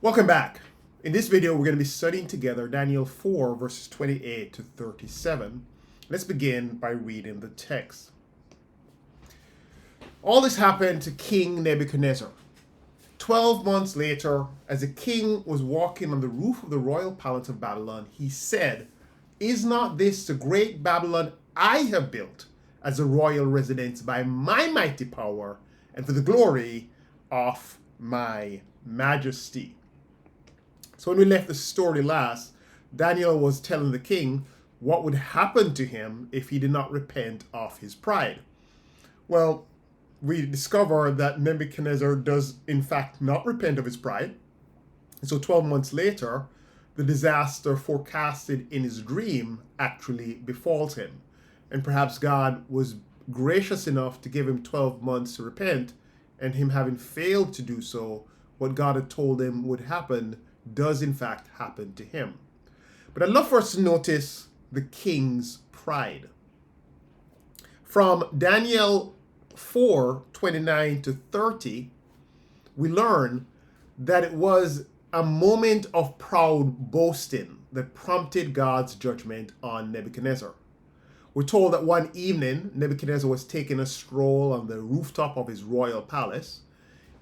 Welcome back. In this video, we're going to be studying together Daniel 4, verses 28 to 37. Let's begin by reading the text. All this happened to King Nebuchadnezzar. 12 months later, as the king was walking on the roof of the royal palace of Babylon, he said, "Is not this the great Babylon I have built as a royal residence by my mighty power and for the glory of my majesty?" So when we left the story last, Daniel was telling the king what would happen to him if he did not repent of his pride. Well, we discover that Nebuchadnezzar does in fact not repent of his pride. And so 12 months later, the disaster forecasted in his dream actually befalls him. And perhaps God was gracious enough to give him 12 months to repent, and him having failed to do so, what God had told him would happen does in fact happen to him. But I'd love for us to notice the king's pride. From Daniel 4:29 to 30, we learn that it was a moment of proud boasting that prompted God's judgment on Nebuchadnezzar. We're told that one evening, Nebuchadnezzar was taking a stroll on the rooftop of his royal palace,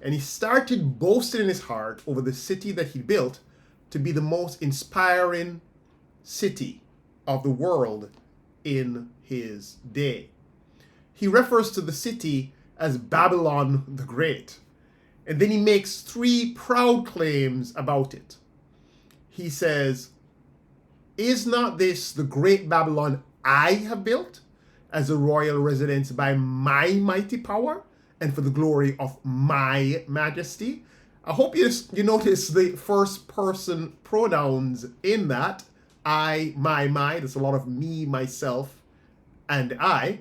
and he started boasting in his heart over the city that he built to be the most inspiring city of the world in his day. He refers to the city as Babylon the Great, and then he makes three proud claims about it. He says, "Is not this the great Babylon I have built as a royal residence by my mighty power and for the glory of my majesty?" I hope you notice the first person pronouns in that. I, my. There's a lot of me, myself, and I.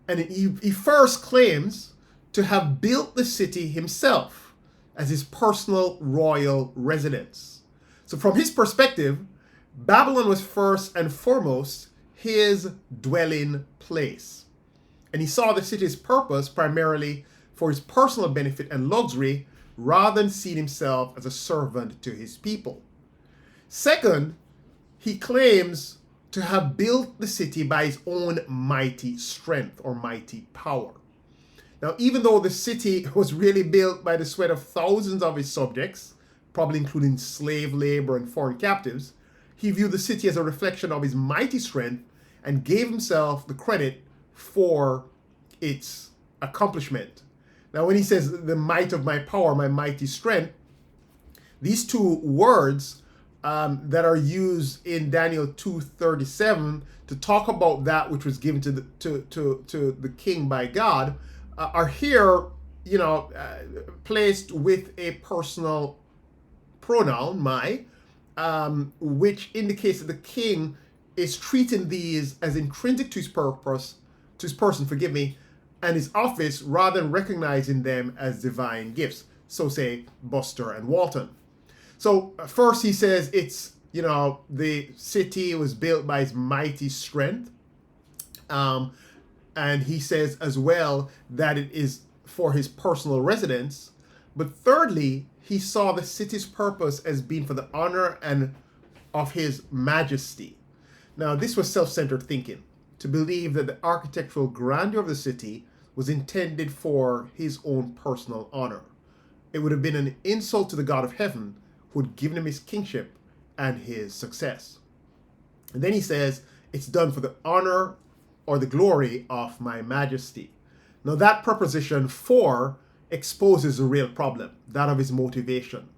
And he first claims to have built the city himself as his personal royal residence. So from his perspective, Babylon was first and foremost his dwelling place. And he saw the city's purpose primarily for his personal benefit and luxury, rather than seeing himself as a servant to his people. Second, he claims to have built the city by his own mighty strength or mighty power. Now, even though the city was really built by the sweat of thousands of his subjects, probably including slave labor and foreign captives, he viewed the city as a reflection of his mighty strength and gave himself the credit for its accomplishment. Now, when he says the might of my power, my mighty strength, these two words that are used in Daniel 2:37 to talk about that which was given to the king by God are here, placed with a personal pronoun, my, which indicates that the king is treating these as intrinsic to his purpose, to his person, and his office, rather than recognizing them as divine gifts. So say Buster and Walton. So first he says it's, the city was built by his mighty strength. And he says as well that it is for his personal residence. But thirdly, he saw the city's purpose as being for the honor and of his majesty. Now, this was self-centered thinking, to believe that the architectural grandeur of the city was intended for his own personal honor. It would have been an insult to the God of heaven who had given him his kingship and his success. And then he says, it's done for the honor or the glory of my majesty. Now that preposition for exposes a real problem, that of his motivation.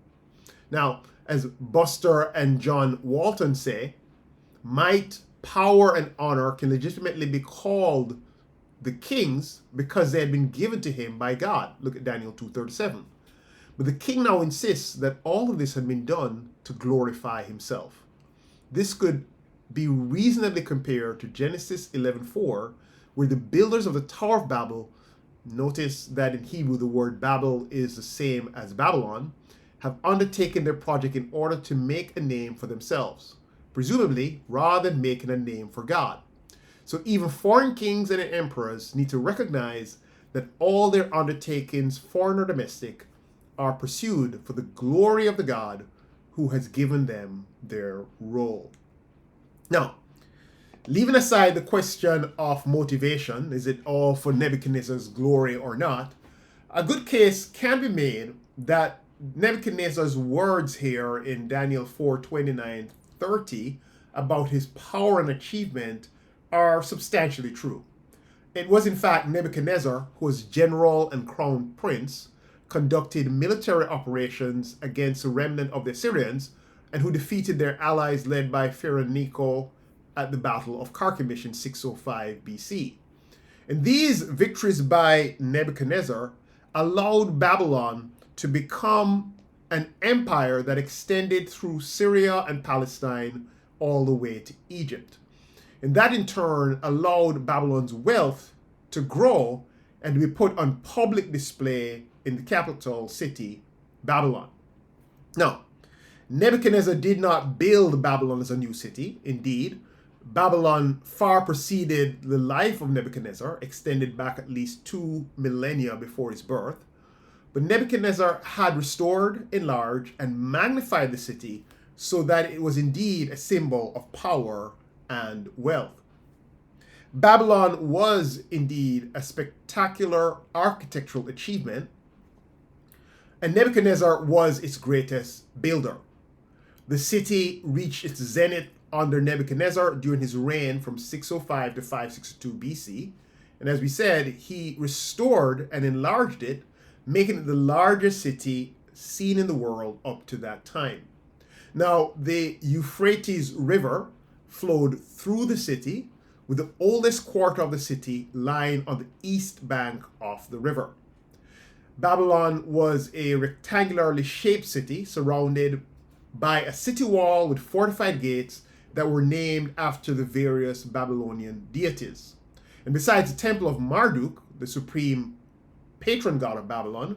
Now, as Buster and John Walton say, might, power, and honor can legitimately be called the king's because they had been given to him by God. Look at Daniel 2:37. But the king now insists that all of this had been done to glorify himself. This could be reasonably compared to Genesis 11:4, where the builders of the Tower of Babel, notice that in Hebrew the word Babel is the same as Babylon, have undertaken their project in order to make a name for themselves, presumably rather than making a name for God. So even foreign kings and emperors need to recognize that all their undertakings, foreign or domestic, are pursued for the glory of the God who has given them their role. Now, leaving aside the question of motivation, is it all for Nebuchadnezzar's glory or not, a good case can be made that Nebuchadnezzar's words here in Daniel 4:29-30 about his power and achievement are substantially true. It was in fact Nebuchadnezzar, who was general and crown prince, conducted military operations against a remnant of the Assyrians and who defeated their allies led by Pharaoh Necho at the Battle of Carchemish in 605 BC. And these victories by Nebuchadnezzar allowed Babylon to become an empire that extended through Syria and Palestine all the way to Egypt. And that in turn allowed Babylon's wealth to grow and to be put on public display in the capital city, Babylon. Now, Nebuchadnezzar did not build Babylon as a new city. Indeed, Babylon far preceded the life of Nebuchadnezzar, extended back at least 2 millennia before his birth. But Nebuchadnezzar had restored, enlarged, and magnified the city so that it was indeed a symbol of power and wealth. Babylon was indeed a spectacular architectural achievement, and Nebuchadnezzar was its greatest builder. The city reached its zenith under Nebuchadnezzar during his reign from 605 to 562 BC. And as we said, he restored and enlarged it, making it the largest city seen in the world up to that time. Now, the Euphrates River flowed through the city, with the oldest quarter of the city lying on the east bank of the river. Babylon was a rectangularly shaped city surrounded by a city wall with fortified gates that were named after the various Babylonian deities. And besides the temple of Marduk, the supreme patron god of Babylon,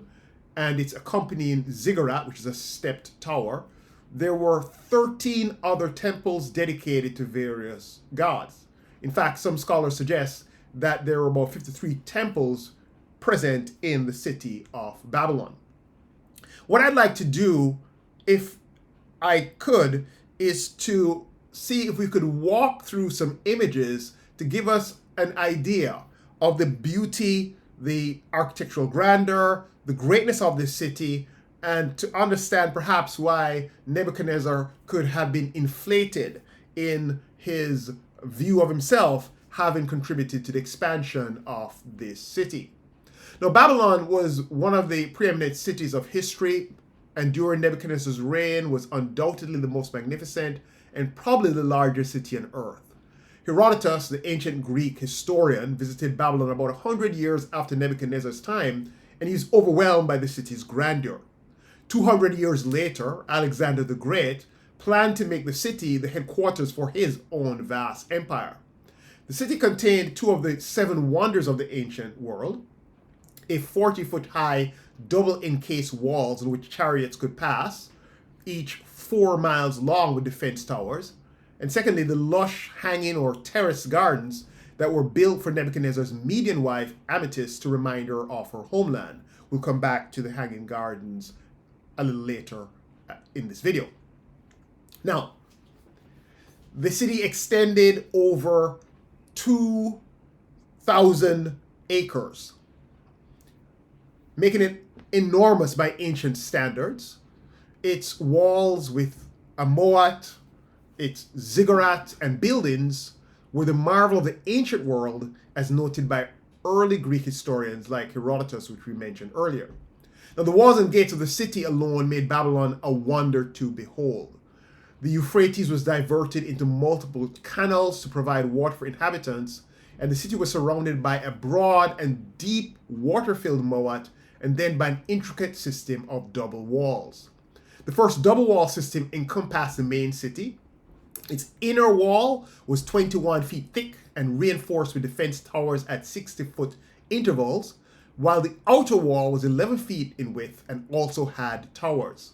and its accompanying ziggurat, which is a stepped tower, there were 13 other temples dedicated to various gods. In fact, some scholars suggest that there were about 53 temples present in the city of Babylon. What I'd like to do, if I could, is to see if we could walk through some images to give us an idea of the beauty, the architectural grandeur, the greatness of this city, and to understand perhaps why Nebuchadnezzar could have been inflated in his view of himself, having contributed to the expansion of this city. Now, Babylon was one of the preeminent cities of history, and during Nebuchadnezzar's reign was undoubtedly the most magnificent and probably the largest city on earth. Herodotus, the ancient Greek historian, visited Babylon about 100 years after Nebuchadnezzar's time, and he was overwhelmed by the city's grandeur. 200 years later, Alexander the Great planned to make the city the headquarters for his own vast empire. The city contained 2 of the 7 wonders of the ancient world, a 40-foot high double encased walls in which chariots could pass, each 4 miles long with defense towers, and secondly, the lush hanging or terrace gardens that were built for Nebuchadnezzar's Median wife, Amethyst, to remind her of her homeland. We'll come back to the hanging gardens a little later in this video. Now, the city extended over 2,000 acres, making it enormous by ancient standards. Its walls with a moat, its ziggurat and buildings were the marvel of the ancient world, as noted by early Greek historians like Herodotus, which we mentioned earlier. Now, the walls and gates of the city alone made Babylon a wonder to behold. The Euphrates was diverted into multiple canals to provide water for inhabitants, and the city was surrounded by a broad and deep water-filled moat, and then by an intricate system of double walls. The first double wall system encompassed the main city. Its inner wall was 21 feet thick and reinforced with defense towers at 60-foot intervals, while the outer wall was 11 feet in width and also had towers.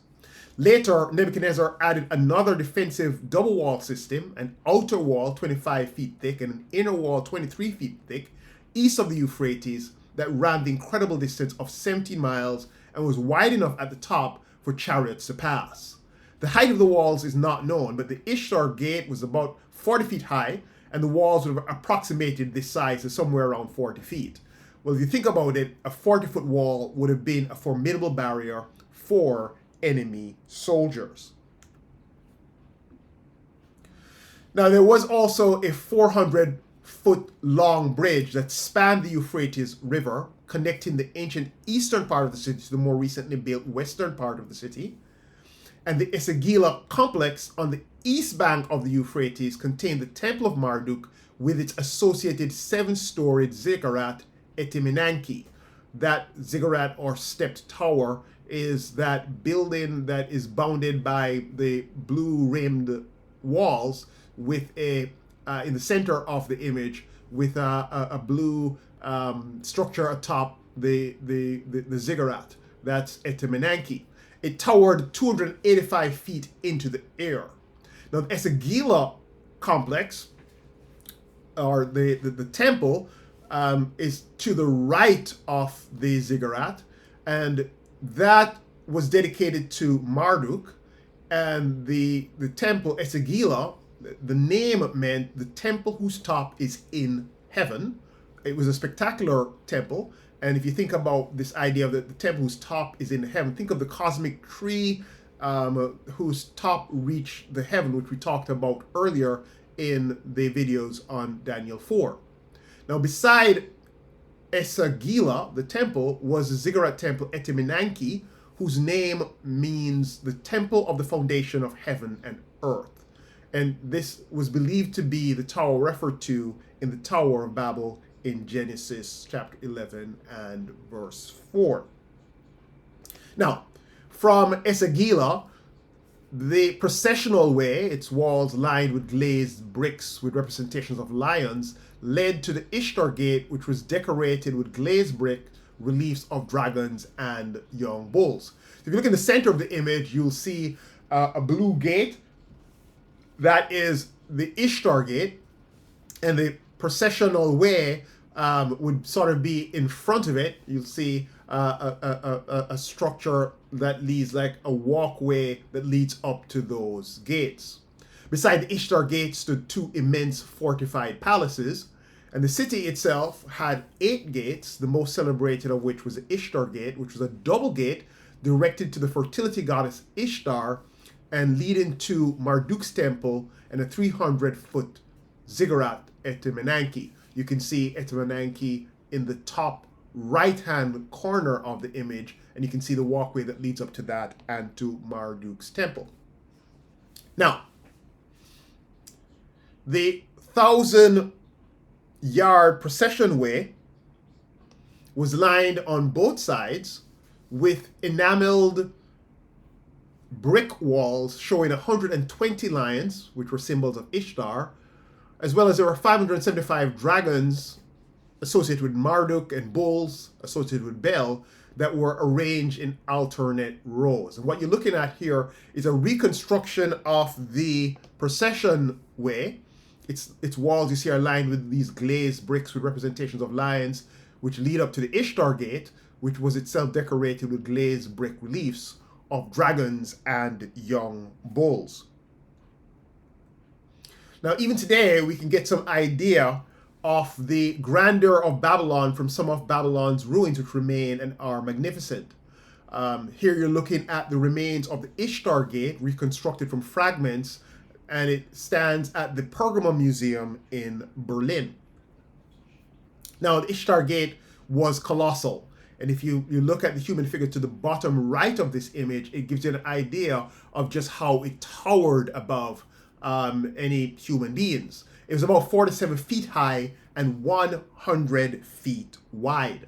Later, Nebuchadnezzar added another defensive double wall system, an outer wall 25 feet thick and an inner wall 23 feet thick, east of the Euphrates, that ran the incredible distance of 17 miles and was wide enough at the top for chariots to pass. The height of the walls is not known, but the Ishtar Gate was about 40 feet high, and the walls would have approximated this size to somewhere around 40 feet. Well, if you think about it, a 40-foot wall would have been a formidable barrier for enemy soldiers. Now, there was also a 400-foot long bridge that spanned the Euphrates River, connecting the ancient eastern part of the city to the more recently built western part of the city. And the Esagila complex on the east bank of the Euphrates contained the Temple of Marduk with its associated 7-storied ziggurat Etemenanki. That ziggurat or stepped tower is that building that is bounded by the blue-rimmed walls with a in the center of the image with a blue structure atop the ziggurat. That's Etemenanki. It towered 285 feet into the air. Now, the Esagila complex, or the temple, is to the right of the ziggurat, and that was dedicated to Marduk. And the temple Esagila, the name meant the temple whose top is in heaven. It was a spectacular temple. And if you think about this idea of the temple whose top is in heaven, think of the cosmic tree whose top reached the heaven, which we talked about earlier in the videos on Daniel 4. Now, beside Esagila, the temple, was the ziggurat temple Etemenanki, whose name means the temple of the foundation of heaven and earth. And this was believed to be the tower referred to in the Tower of Babel in Genesis chapter 11 and verse 4. Now, from Esagila, the processional way, its walls lined with glazed bricks with representations of lions, led to the Ishtar Gate, which was decorated with glazed brick reliefs of dragons and young bulls. So if you look in the center of the image, you'll see a blue gate. That is the Ishtar Gate, and the processional way would sort of be in front of it. You'll see a structure that leads like a walkway that leads up to those gates. Beside the Ishtar Gate stood 2 immense fortified palaces, and the city itself had 8 gates, the most celebrated of which was the Ishtar Gate, which was a double gate directed to the fertility goddess Ishtar and leading to Marduk's temple and a 300-foot ziggurat Etemenanki. You can see Etemenanki in the top right-hand corner of the image, and you can see the walkway that leads up to that and to Marduk's temple. Now, the 1,000-yard procession way was lined on both sides with enameled brick walls showing 120 lions, which were symbols of Ishtar, as well as there were 575 dragons associated with Marduk and bulls associated with Bel that were arranged in alternate rows. And what you're looking at here is a reconstruction of the procession way. Its walls, you see, are lined with these glazed bricks with representations of lions, which lead up to the Ishtar Gate, which was itself decorated with glazed brick reliefs of dragons and young bulls. Now, even today, we can get some idea of the grandeur of Babylon from some of Babylon's ruins, which remain and are magnificent. Here you're looking at the remains of the Ishtar Gate, reconstructed from fragments, and it stands at the Pergamon Museum in Berlin. Now, the Ishtar Gate was colossal. And if you look at the human figure to the bottom right of this image, it gives you an idea of just how it towered above any human beings. It was about 47 feet high and 100 feet wide.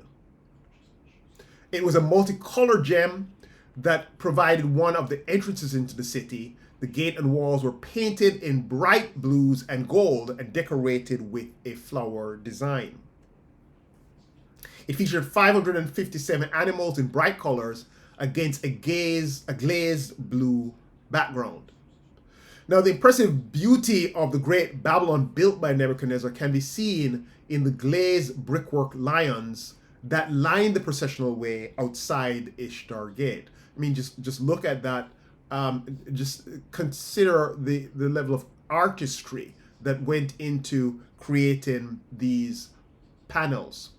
It was a multicolored gem that provided one of the entrances into the city. The gate and walls were painted in bright blues and gold and decorated with a flower design. It featured 557 animals in bright colors against a glazed blue background. Now, the impressive beauty of the great Babylon built by Nebuchadnezzar can be seen in the glazed brickwork lions that lined the processional way outside Ishtar Gate. I mean, just look at that. Just consider the level of artistry that went into creating these panels.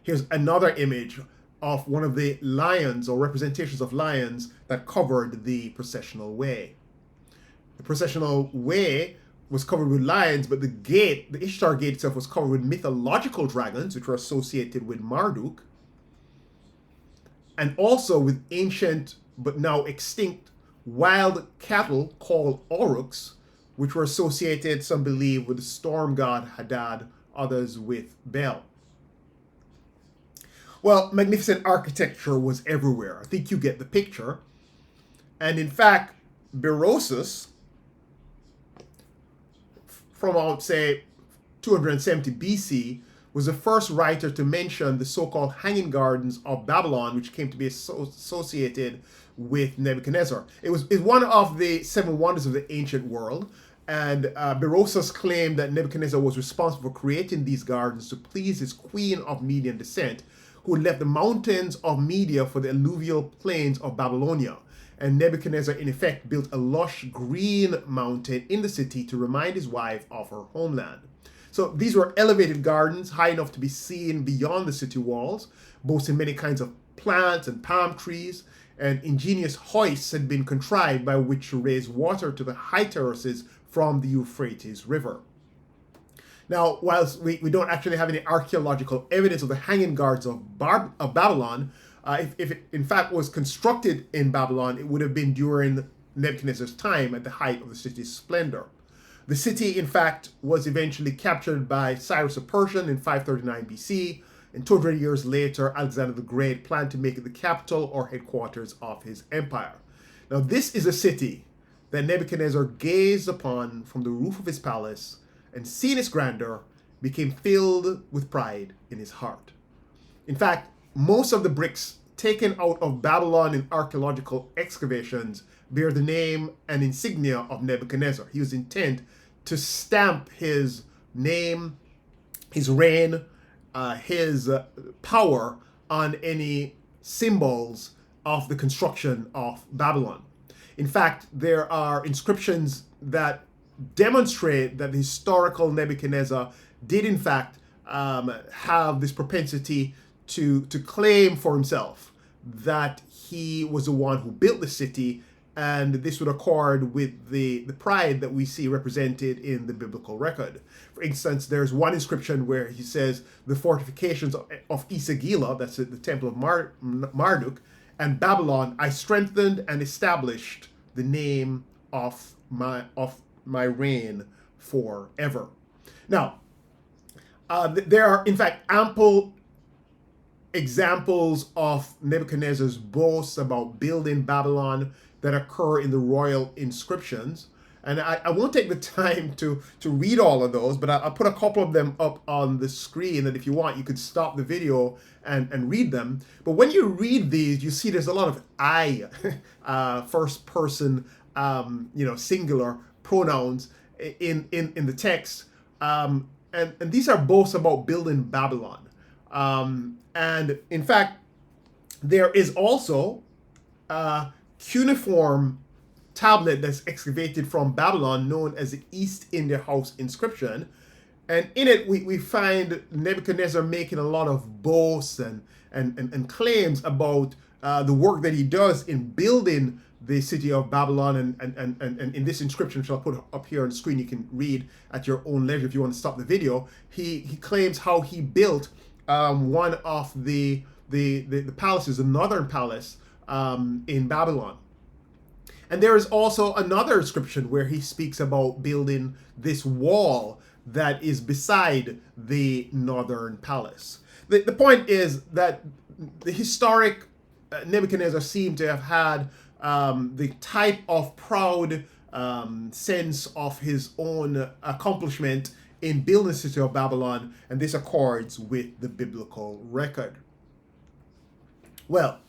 Here's another image of one of the lions or representations of lions that covered the processional way. The processional way was covered with lions, but the gate, the Ishtar Gate itself, was covered with mythological dragons, which were associated with Marduk, and also with ancient but now extinct wild cattle called aurochs, which were associated, some believe, with the storm god Hadad, others with Bel. Well, magnificent architecture was everywhere. I think you get the picture. And in fact, Berosus, from about, say, 270 BC, was the first writer to mention the so-called Hanging Gardens of Babylon, which came to be associated with Nebuchadnezzar. It's one of the seven wonders of the ancient world, and Berosus claimed that Nebuchadnezzar was responsible for creating these gardens to please his queen of Median descent, who left the mountains of Media for the alluvial plains of Babylonia. And Nebuchadnezzar, in effect, built a lush green mountain in the city to remind his wife of her homeland. So these were elevated gardens, high enough to be seen beyond the city walls, boasting many kinds of plants and palm trees, and ingenious hoists had been contrived by which to raise water to the high terraces from the Euphrates River. Now, whilst we don't actually have any archaeological evidence of the Hanging Gardens of Babylon, if it in fact was constructed in Babylon, it would have been during Nebuchadnezzar's time at the height of the city's splendor. The city, in fact, was eventually captured by Cyrus the Persian in 539 BC, and 200 years later, Alexander the Great planned to make it the capital or headquarters of his empire. Now, this is a city that Nebuchadnezzar gazed upon from the roof of his palace, and seeing its grandeur, became filled with pride in his heart. In fact, most of the bricks taken out of Babylon in archaeological excavations bear the name and insignia of Nebuchadnezzar. He was intent to stamp his name, his reign, his power on any symbols of the construction of Babylon. In fact, there are inscriptions that demonstrate that the historical Nebuchadnezzar did in fact have this propensity to claim for himself that he was the one who built the city, and this would accord with the pride that we see represented in the biblical record. For instance, there's one inscription where he says, the fortifications of Esagila, that's the temple of Marduk, and Babylon, I strengthened and established the name of my reign forever. Now, there are in fact ample examples of Nebuchadnezzar's boasts about building Babylon that occur in the royal inscriptions. And I won't take the time to read all of those, but I'll put a couple of them up on the screen, and if you want, you could stop the video and read them. But when you read these, you see there's a lot of I, first person, singular pronouns in the text. And these are boasts about building Babylon. And in fact, there is also a cuneiform tablet that's excavated from Babylon known as the East India House inscription. And in it, we find Nebuchadnezzar making a lot of boasts and claims about the work that he does in building the city of Babylon. And in this inscription, which I'll put up here on the screen, you can read at your own leisure if you want to stop the video. He claims how he built one of the palaces, the northern palace in Babylon. And there is also another inscription where he speaks about building this wall that is beside the northern palace. The point is that the historic Nebuchadnezzar seemed to have had the type of proud sense of his own accomplishment in building the city of Babylon, and this accords with the biblical record. Well,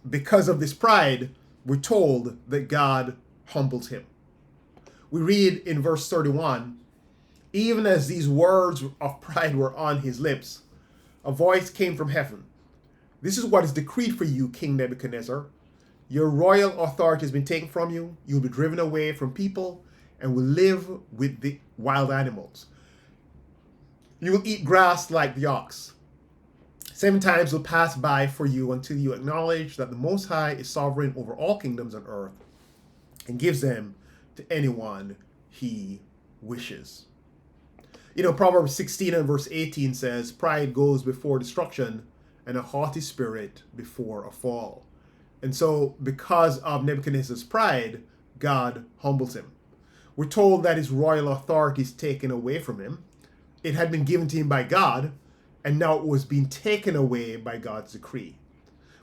because of this pride, we're told that God humbles him. We read in verse 31, even as these words of pride were on his lips, a voice came from heaven. This is what is decreed for you, King Nebuchadnezzar. Your royal authority has been taken from you. You'll be driven away from people and will live with the wild animals. You will eat grass like the ox. 7 times will pass by for you until you acknowledge that the Most High is sovereign over all kingdoms on earth and gives them to anyone he wishes. Proverbs 16 and verse 18 says, pride goes before destruction and a haughty spirit before a fall. And so because of Nebuchadnezzar's pride, God humbles him. We're told that his royal authority is taken away from him. It had been given to him by God, and now it was being taken away by God's decree.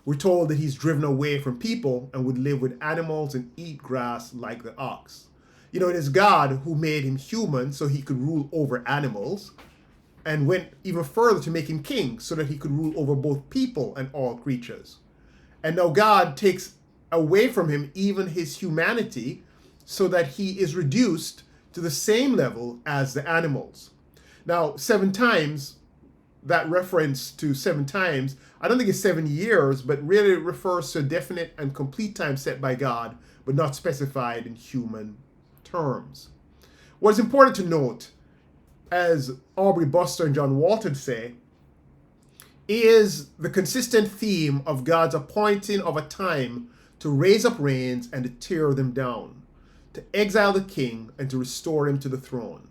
We're told that he's driven away from people and would live with animals and eat grass like the ox. It is God who made him human so he could rule over animals, and went even further to make him king so that he could rule over both people and all creatures. And now God takes away from him even his humanity so that he is reduced to the same level as the animals. Now, 7 times, that reference to 7 times, I don't think it's 7 years, but really refers to a definite and complete time set by God, but not specified in human terms. What is important to note, as Aubrey Buster and John Walton say, is the consistent theme of God's appointing of a time to raise up reigns and to tear them down, to exile the king and to restore him to the throne.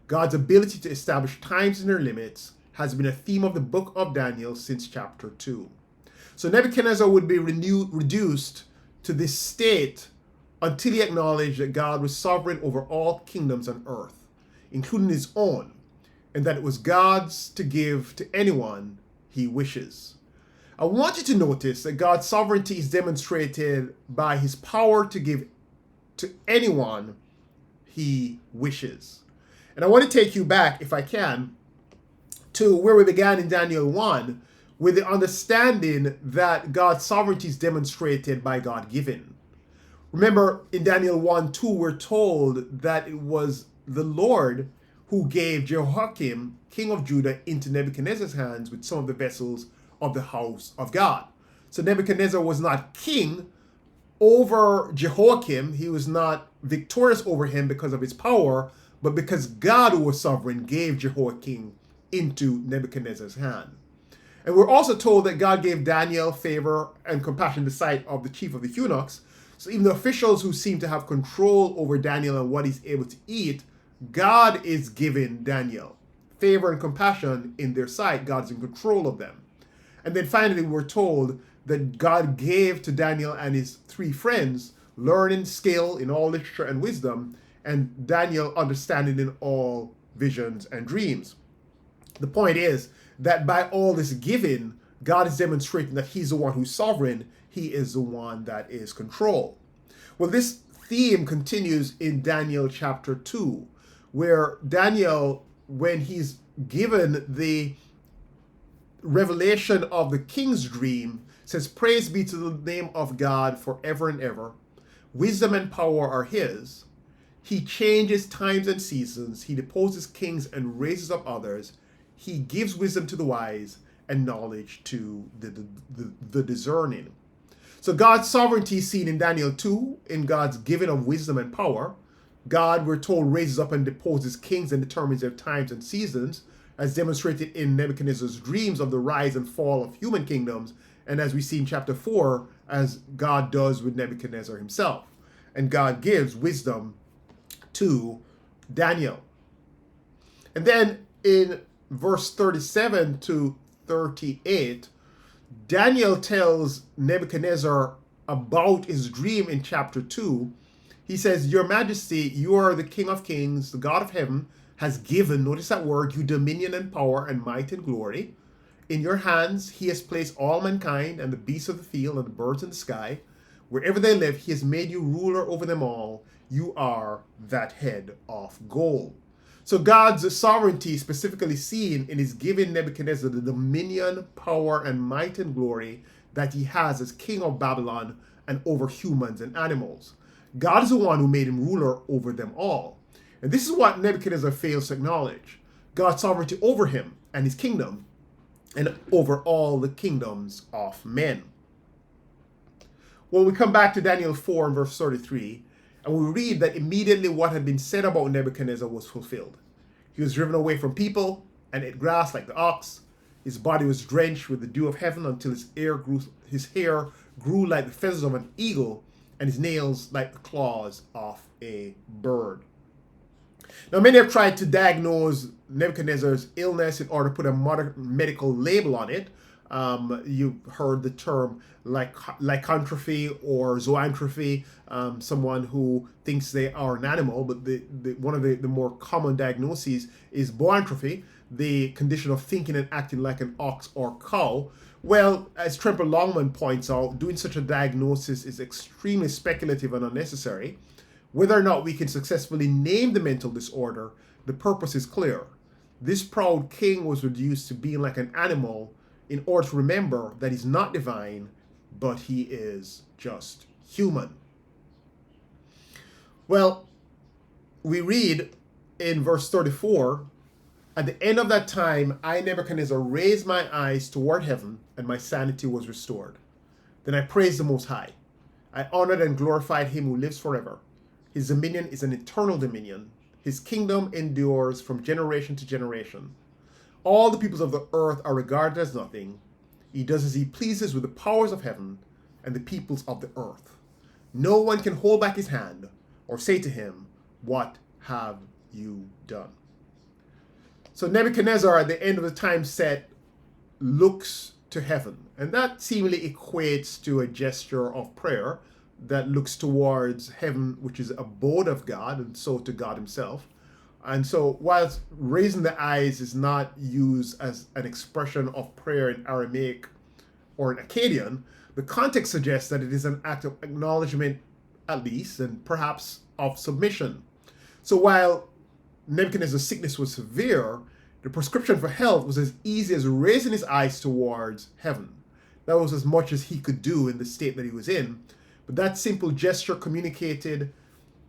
God's ability to establish times and their limits has been a theme of the book of Daniel since chapter 2. So Nebuchadnezzar would be reduced to this state until he acknowledged that God was sovereign over all kingdoms on earth, including his own, and that it was God's to give to anyone he wishes. I want you to notice that God's sovereignty is demonstrated by his power to give to anyone he wishes. And I want to take you back, if I can, to where we began in Daniel 1, with the understanding that God's sovereignty is demonstrated by God given. Remember, in Daniel 1:2, we're told that it was the Lord who gave Jehoiakim, king of Judah, into Nebuchadnezzar's hands with some of the vessels of the house of God. So Nebuchadnezzar was not king over Jehoiakim. He was not victorious over him because of his power, but because God, who was sovereign, gave Jehoiakim into Nebuchadnezzar's hand. And we're also told that God gave Daniel favor and compassion in the sight of the chief of the eunuchs. So even the officials who seem to have control over Daniel and what he's able to eat, God is giving Daniel favor and compassion in their sight. God's in control of them. And then finally, we're told that God gave to Daniel and his 3 friends learning, skill in all literature and wisdom, and Daniel understanding in all visions and dreams. The point is that by all this giving, God is demonstrating that he's the one who's sovereign. He is the one that is control. Well, this theme continues in Daniel chapter 2, where Daniel, when he's given the revelation of the king's dream, says, "Praise be to the name of God forever and ever. Wisdom and power are his. He changes times and seasons. He deposes kings and raises up others. He gives wisdom to the wise and knowledge to the discerning." So God's sovereignty is seen in Daniel 2, in God's giving of wisdom and power. God, we're told, raises up and deposes kings and determines their times and seasons, as demonstrated in Nebuchadnezzar's dreams of the rise and fall of human kingdoms, and as we see in chapter 4, as God does with Nebuchadnezzar himself. And God gives wisdom to Daniel. And then in verse 37 to 38, Daniel tells Nebuchadnezzar about his dream in chapter 2. He says, "Your Majesty, you are the King of Kings, the God of heaven has given," notice that word, "you dominion and power and might and glory. In your hands he has placed all mankind and the beasts of the field and the birds in the sky. Wherever they live, he has made you ruler over them all. You are that head of gold." So God's sovereignty is specifically seen in his giving Nebuchadnezzar the dominion, power, and might and glory that he has as king of Babylon and over humans and animals. God is the one who made him ruler over them all. And this is what Nebuchadnezzar fails to acknowledge: God's sovereignty over him and his kingdom. and over all the kingdoms of men. Well, we come back to Daniel 4 and verse 33, and we read that immediately what had been said about Nebuchadnezzar was fulfilled. He was driven away from people and ate grass like the ox. His body was drenched with the dew of heaven until his hair grew like the feathers of an eagle, and his nails like the claws of a bird. Now, many have tried to diagnose Nebuchadnezzar's illness in order to put a modern medical label on it. You've heard the term lycanthropy or zoanthropy, someone who thinks they are an animal, but one of the more common diagnoses is boanthropy, the condition of thinking and acting like an ox or cow. Well, as Tremper Longman points out, doing such a diagnosis is extremely speculative and unnecessary. Whether or not we can successfully name the mental disorder, the purpose is clear. This proud king was reduced to being like an animal in order to remember that he's not divine, but he is just human. Well, we read in verse 34, at the end of that time, I, Nebuchadnezzar, raised my eyes toward heaven, and my sanity was restored. Then I praised the Most High. I honored and glorified him who lives forever. His dominion is an eternal dominion. His kingdom endures from generation to generation. All the peoples of the earth are regarded as nothing. He does as he pleases with the powers of heaven and the peoples of the earth. No one can hold back his hand or say to him, "What have you done?" So Nebuchadnezzar, at the end of the time set, looks to heaven. And that seemingly equates to a gesture of prayer that looks towards heaven, which is abode of God, and so to God himself. And so whilst raising the eyes is not used as an expression of prayer in Aramaic or in Akkadian, the context suggests that it is an act of acknowledgement, at least, and perhaps of submission. So while Nebuchadnezzar's sickness was severe, the prescription for health was as easy as raising his eyes towards heaven. That was as much as he could do in the state that he was in. But that simple gesture communicated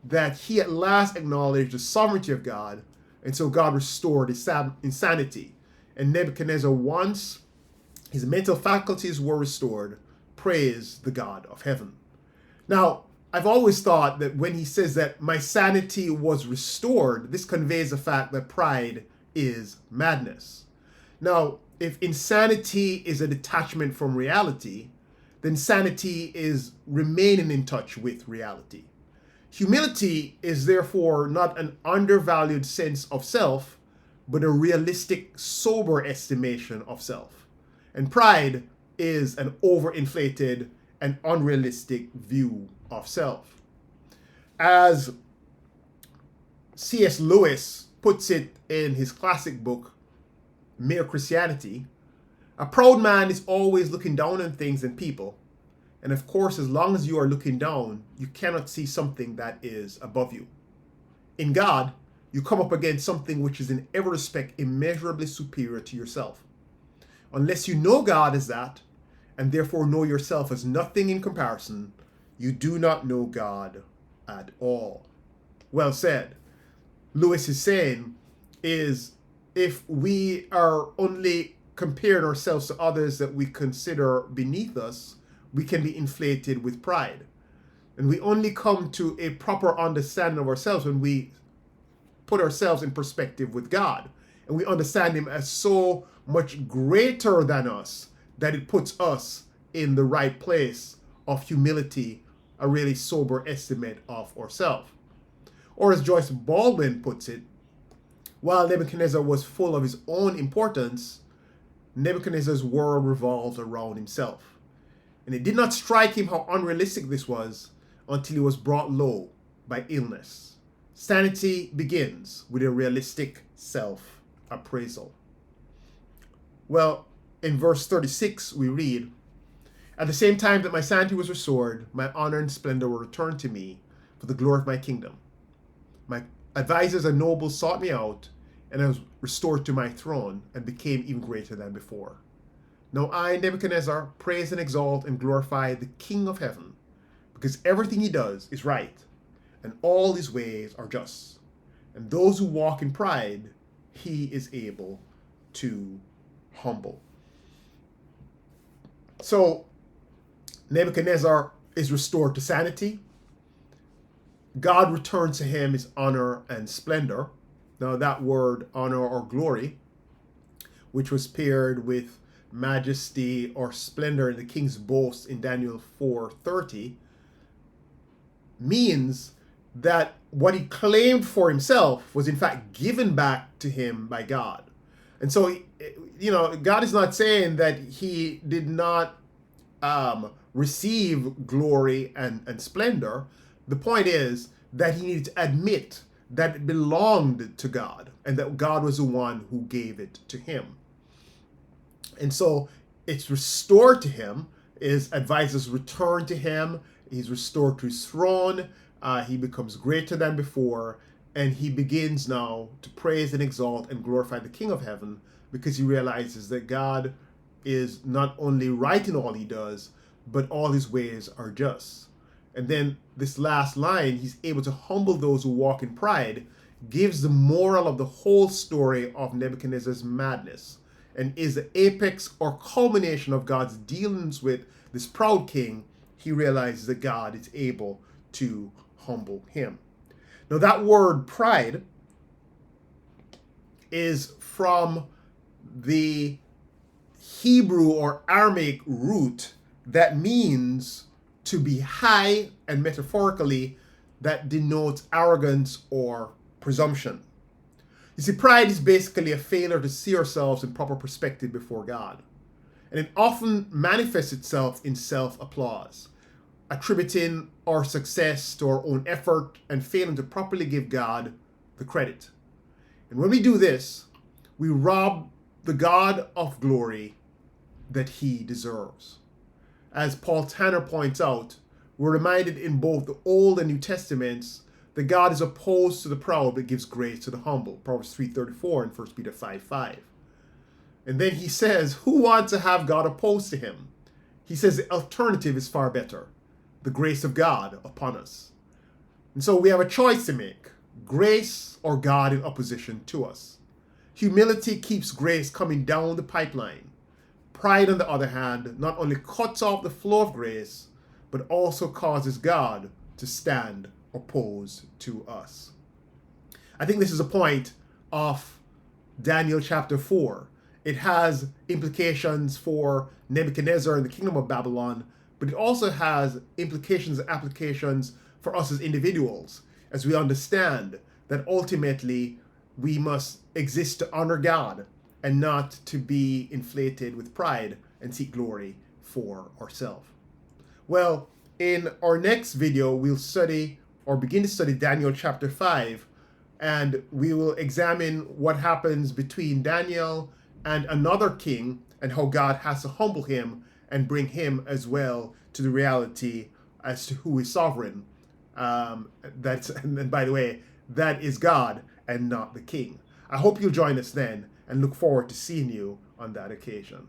that he at last acknowledged the sovereignty of God, and so God restored his insanity. And Nebuchadnezzar, once his mental faculties were restored, praised the God of heaven. Now, I've always thought that when he says that my sanity was restored, this conveys the fact that pride is madness. Now, if insanity is a detachment from reality, then sanity is remaining in touch with reality. Humility is therefore not an undervalued sense of self, but a realistic, sober estimation of self. And pride is an overinflated and unrealistic view of self. As C.S. Lewis puts it in his classic book, Mere Christianity, a proud man is always looking down on things and people. And of course, as long as you are looking down, you cannot see something that is above you. In God, you come up against something which is in every respect immeasurably superior to yourself. Unless you know God as that, and therefore know yourself as nothing in comparison, you do not know God at all. Well said. Lewis is saying is if we are only comparing ourselves to others that we consider beneath us, we can be inflated with pride. And we only come to a proper understanding of ourselves when we put ourselves in perspective with God. And we understand him as so much greater than us that it puts us in the right place of humility, a really sober estimate of ourselves. Or as Joyce Baldwin puts it, while Nebuchadnezzar was full of his own importance, Nebuchadnezzar's world revolved around himself. And it did not strike him how unrealistic this was until he was brought low by illness. Sanity begins with a realistic self-appraisal. Well, in verse 36, we read, "At the same time that my sanity was restored, my honor and splendor were returned to me for the glory of my kingdom. My advisors and nobles sought me out, and I was restored to my throne and became even greater than before. Now I, Nebuchadnezzar, praise and exalt and glorify the King of heaven, because everything he does is right, and all his ways are just. And those who walk in pride, he is able to humble." So Nebuchadnezzar is restored to sanity. God returns to him his honor and splendor. Now, that word honor or glory, which was paired with majesty or splendor in the king's boast in Daniel 4:30, means that what he claimed for himself was in fact given back to him by God. And so, God is not saying that he did not receive glory and splendor. The point is that he needed to admit that it belonged to God and that God was the one who gave it to him. And so it's restored to him. His advisors return to him. He's restored to his throne. He becomes greater than before. And he begins now to praise and exalt and glorify the King of Heaven, because he realizes that God is not only right in all he does, but all his ways are just. And then this last line, he's able to humble those who walk in pride, gives the moral of the whole story of Nebuchadnezzar's madness, and is the apex or culmination of God's dealings with this proud king. He realizes that God is able to humble him. Now, that word pride is from the Hebrew or Aramaic root that means to be high, and metaphorically that denotes arrogance or presumption. You see, pride is basically a failure to see ourselves in proper perspective before God. And it often manifests itself in self-applause, attributing our success to our own effort and failing to properly give God the credit. And when we do this, we rob the God of glory that he deserves. As Paul Tanner points out, we're reminded in both the Old and New Testaments that God is opposed to the proud but gives grace to the humble. Proverbs 3:34 and 1 Peter 5:5. And then he says, who wants to have God opposed to him? He says the alternative is far better, the grace of God upon us. And so we have a choice to make, grace or God in opposition to us. Humility keeps grace coming down the pipeline. Pride, on the other hand, not only cuts off the flow of grace, but also causes God to stand opposed to us. I think this is a point of Daniel chapter 4. It has implications for Nebuchadnezzar and the kingdom of Babylon, but it also has implications and applications for us as individuals, as we understand that ultimately we must exist to honor God and not to be inflated with pride and seek glory for ourselves. Well, in our next video, we'll study or begin to study Daniel chapter 5, and we will examine what happens between Daniel and another king and how God has to humble him and bring him as well to the reality as to who is sovereign. And by the way, that is God and not the king. I hope you'll join us then, and look forward to seeing you on that occasion.